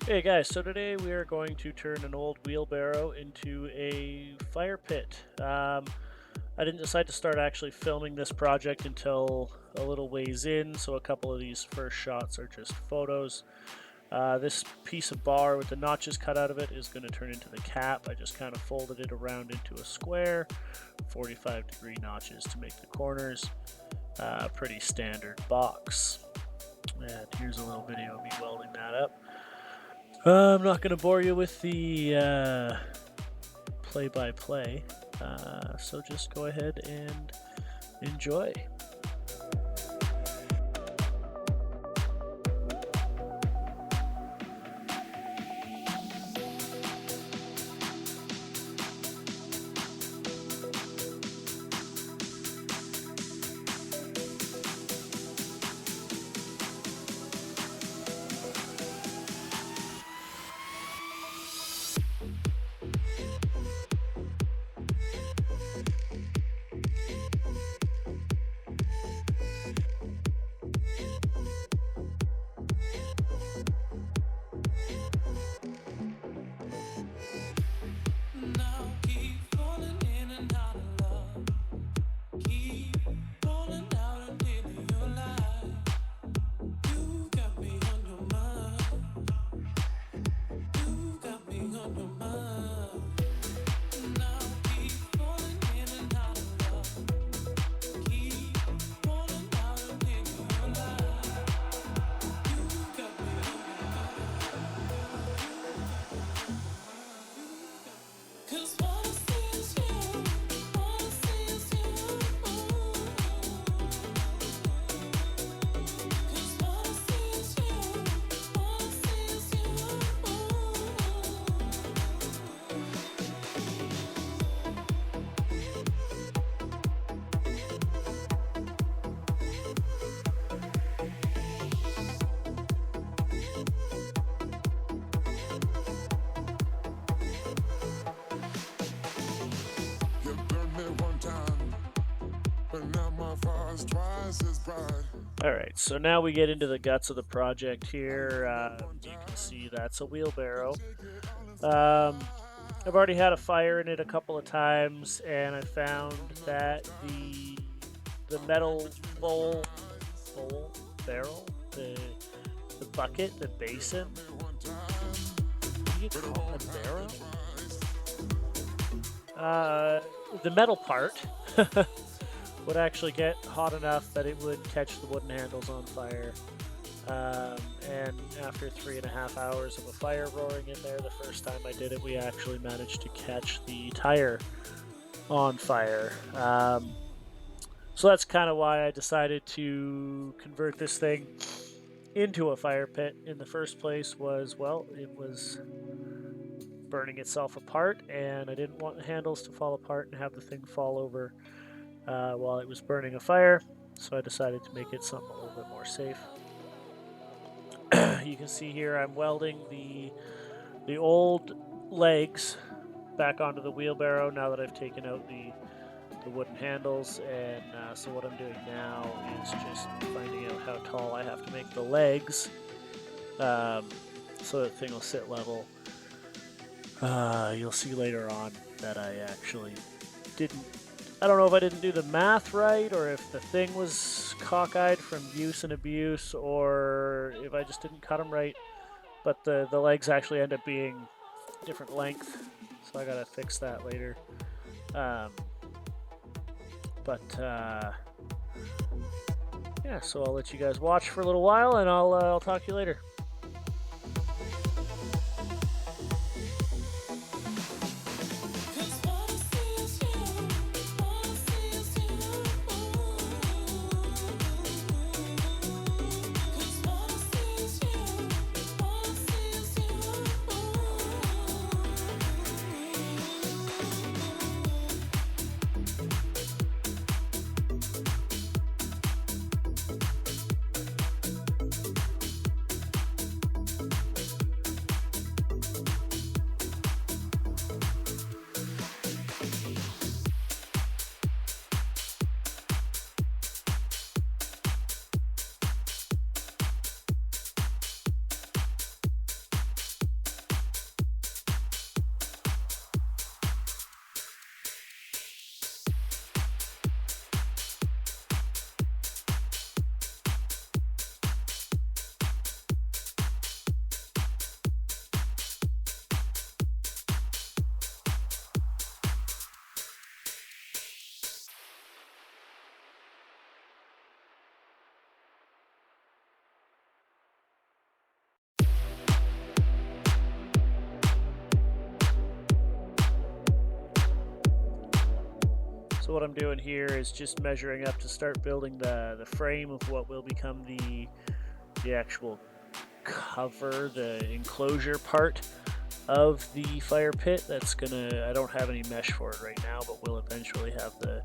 Hey guys, so today we are going to turn an old wheelbarrow into a fire pit. I didn't decide to start actually filming this project until a little ways in, so a couple of these first shots are just photos. This piece of bar with the notches cut out of it is going to turn into the cap. I just kind of folded it around into a square, 45-degree notches to make the corners. Pretty standard box. And here's a little video of me welding that up. I'm not going to bore you with the play-by-play, so just go ahead and enjoy. Alright, so now we get into the guts of the project here. You can see that's a wheelbarrow. I've already had a fire in it a couple of times, and I found that the metal barrel, the bucket, the basin, what do you call it, barrel? The metal part would actually get hot enough that it would catch the wooden handles on fire. And after 3.5 hours of a fire roaring in there, the first time I did it, we actually managed to catch the tire on fire. So that's kind of why I decided to convert this thing into a fire pit in the first place. Well, it was burning itself apart, and I didn't want the handles to fall apart and have the thing fall over while it was burning a fire, so I decided to make it something a little bit more safe. You can see here I'm welding the old legs back onto the wheelbarrow now that I've taken out the wooden handles, and so what I'm doing now is just finding out how tall I have to make the legs so the thing will sit level. You'll see later on that I actually I don't know if I didn't do the math right, or if the thing was cockeyed from use and abuse, or if I just didn't cut them right. But the legs actually end up being different length, so I gotta fix that later. Yeah, so I'll let you guys watch for a little while, and I'll talk to you later. So what I'm doing here is just measuring up to start building the frame of what will become the actual cover, the enclosure part of the fire pit. That's gonna, I don't have any mesh for it right now, but we'll eventually have the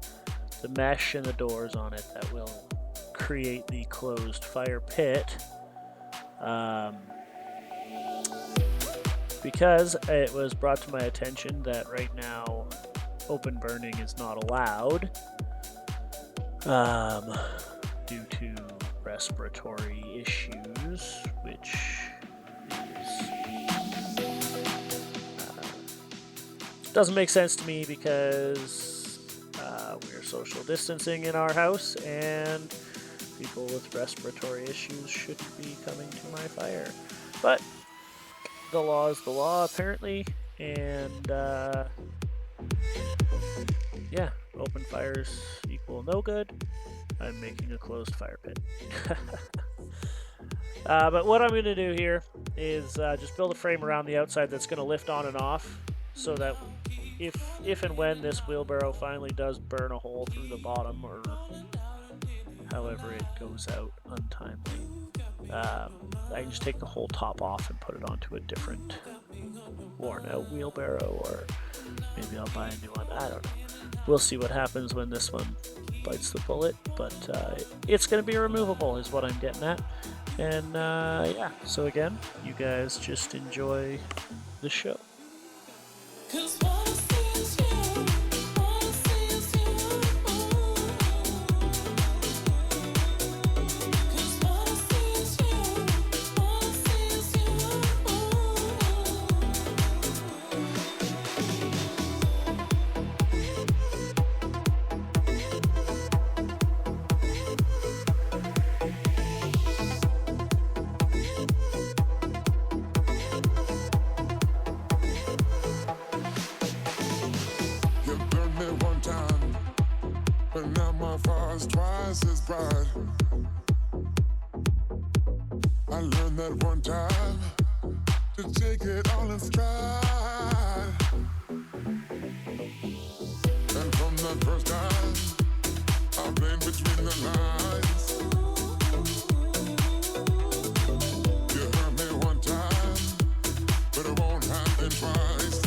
mesh and the doors on it that will create the closed fire pit. Because it was brought to my attention that right now open burning is not allowed due to respiratory issues, which doesn't make sense to me because we're social distancing in our house and people with respiratory issues shouldn't be coming to my fire. But the law is the law, apparently, and yeah, open fires equal no good. I'm making a closed fire pit. But what I'm going to do here is just build a frame around the outside that's going to lift on and off, so that if and when this wheelbarrow finally does burn a hole through the bottom, or however it goes out untimely, I can just take the whole top off and put it onto a different worn out wheelbarrow, or maybe I'll buy a new one. I don't know. We'll see what happens when this one bites the bullet, but it's going to be removable is what I'm getting at. And yeah, so again, you guys just enjoy the show. Twice as bright. I learned that one time to take it all in stride. And from that first time, I played between the lines. You hurt me one time, but it won't happen twice.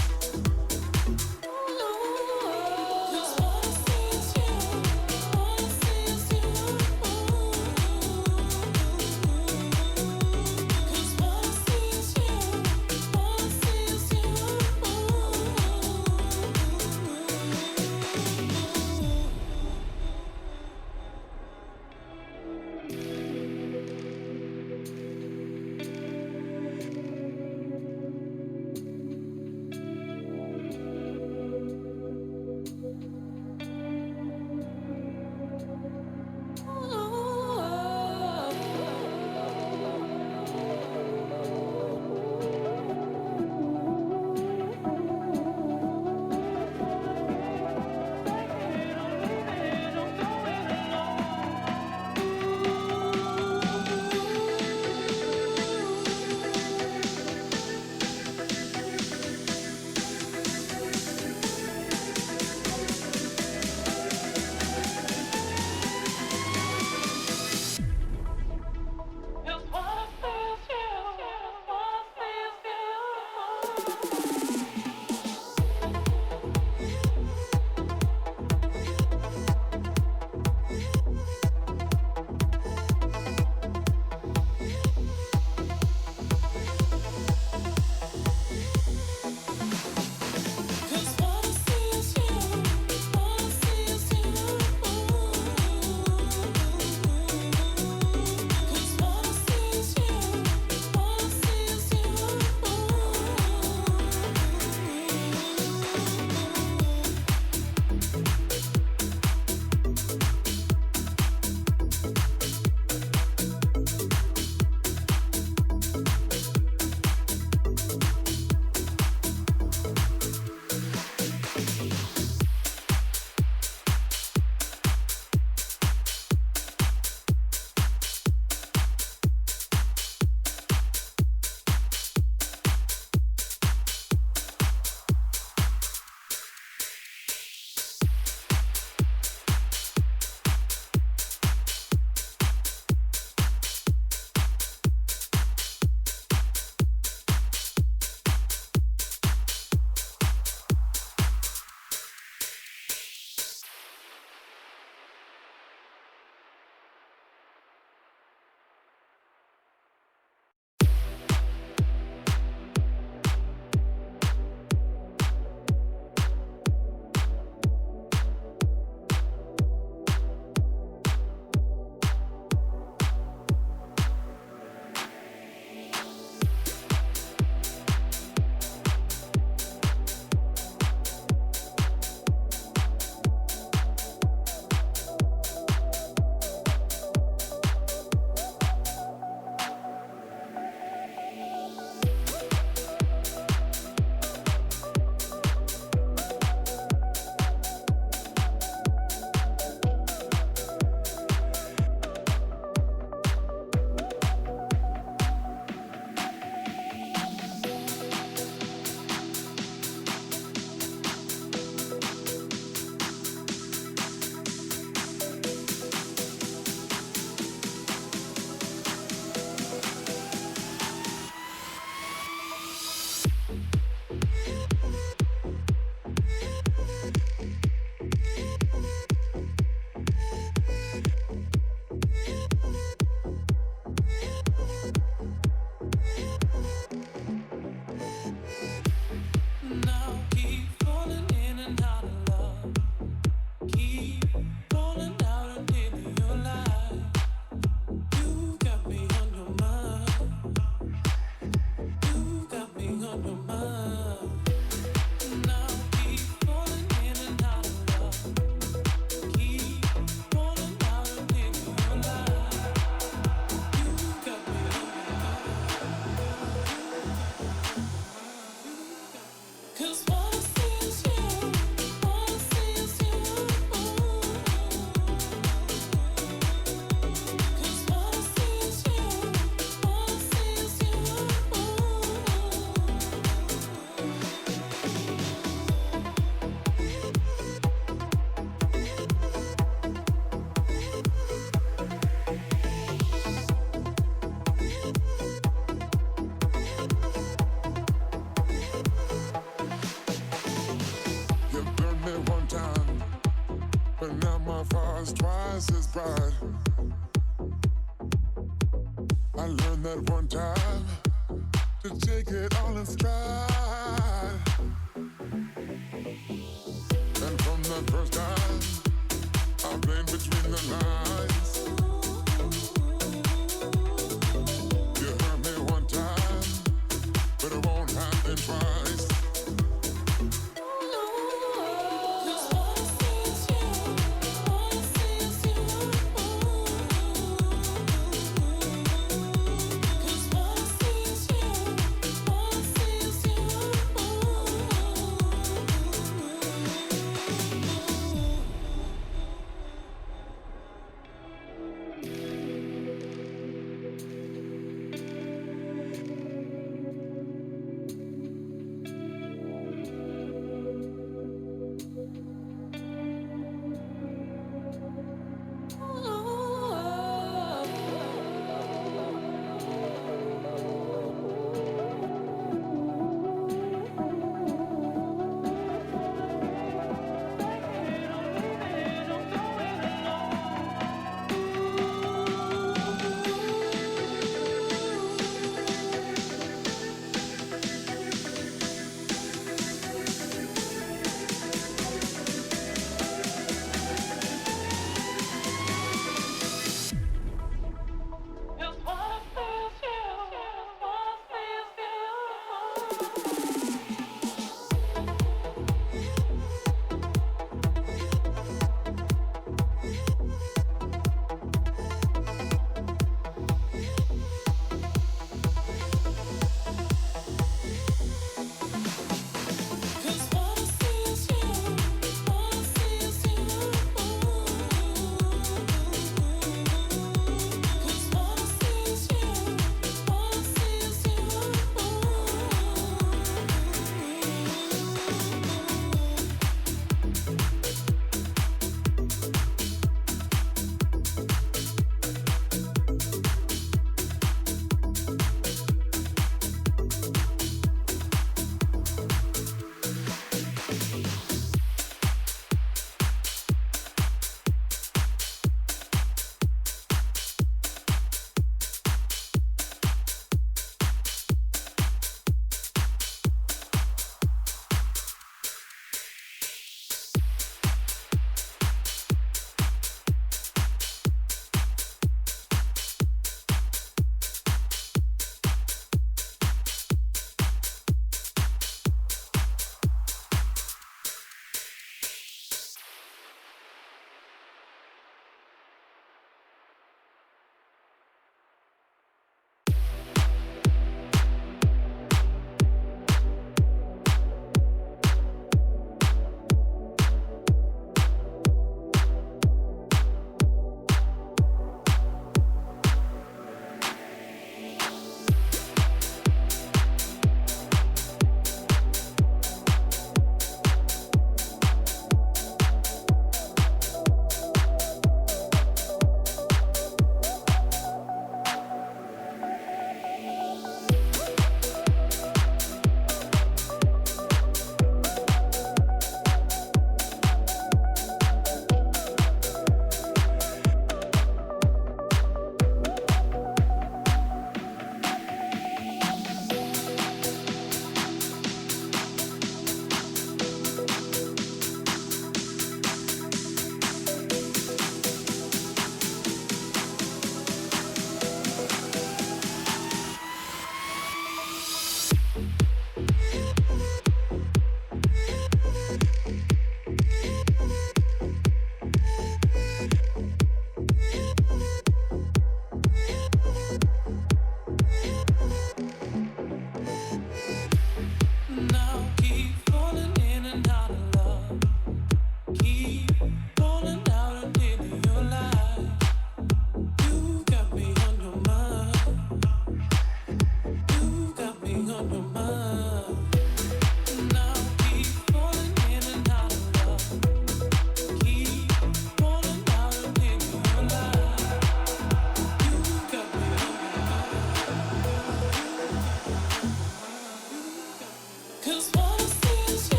shines twice as bright. I learned that one time to take it all in stride. And from that first time, I played between the lines. You hurt me one time, but it won't happen twice.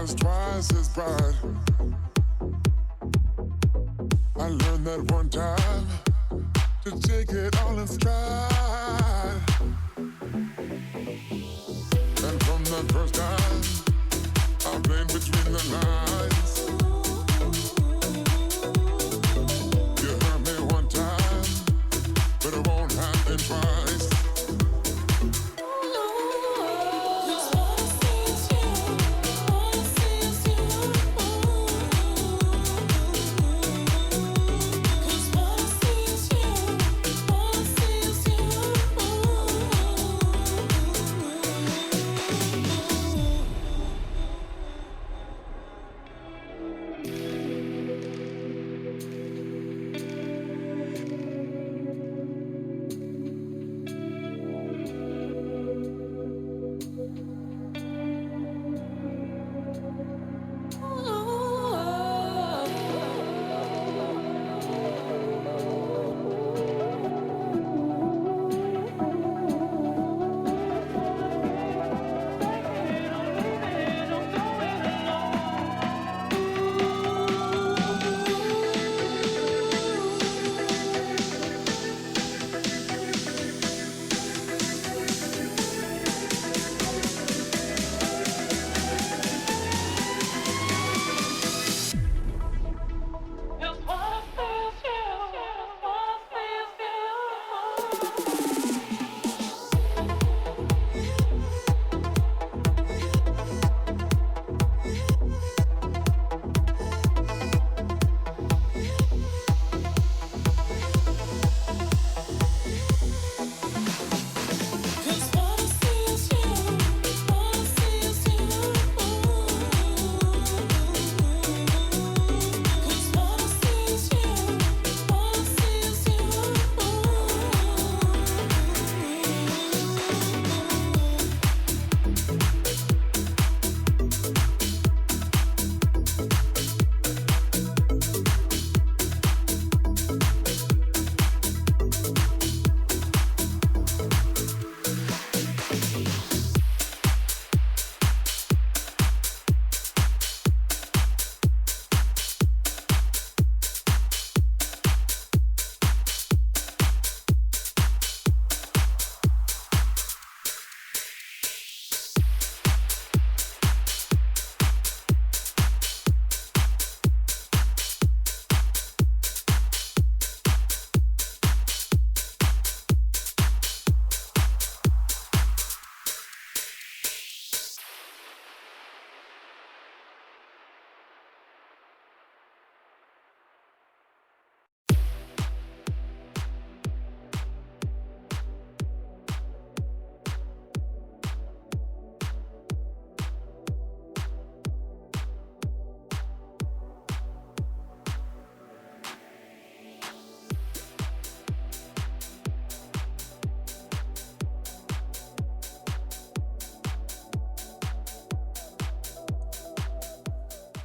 was twice as bright. I learned that one time to take it all in stride. And from the first time I played between the lines. You hurt me one time, but it won't happen twice.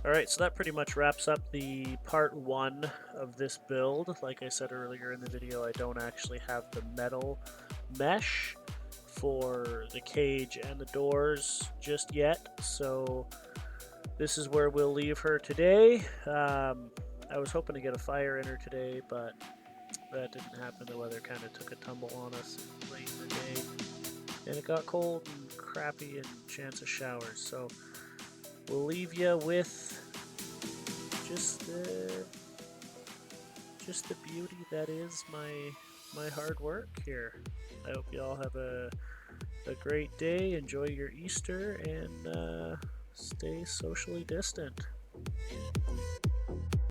Alright, so that pretty much wraps up the part 1 of this build. Like I said earlier in the video, I don't actually have the metal mesh for the cage and the doors just yet, so this is where we'll leave her today. I was hoping to get a fire in her today, but that didn't happen. The weather kind of took a tumble on us late in the day, and it got cold and crappy and chance of showers, so we'll leave you with just the beauty that is my hard work here. I hope you all have a great day. Enjoy your Easter and stay socially distant.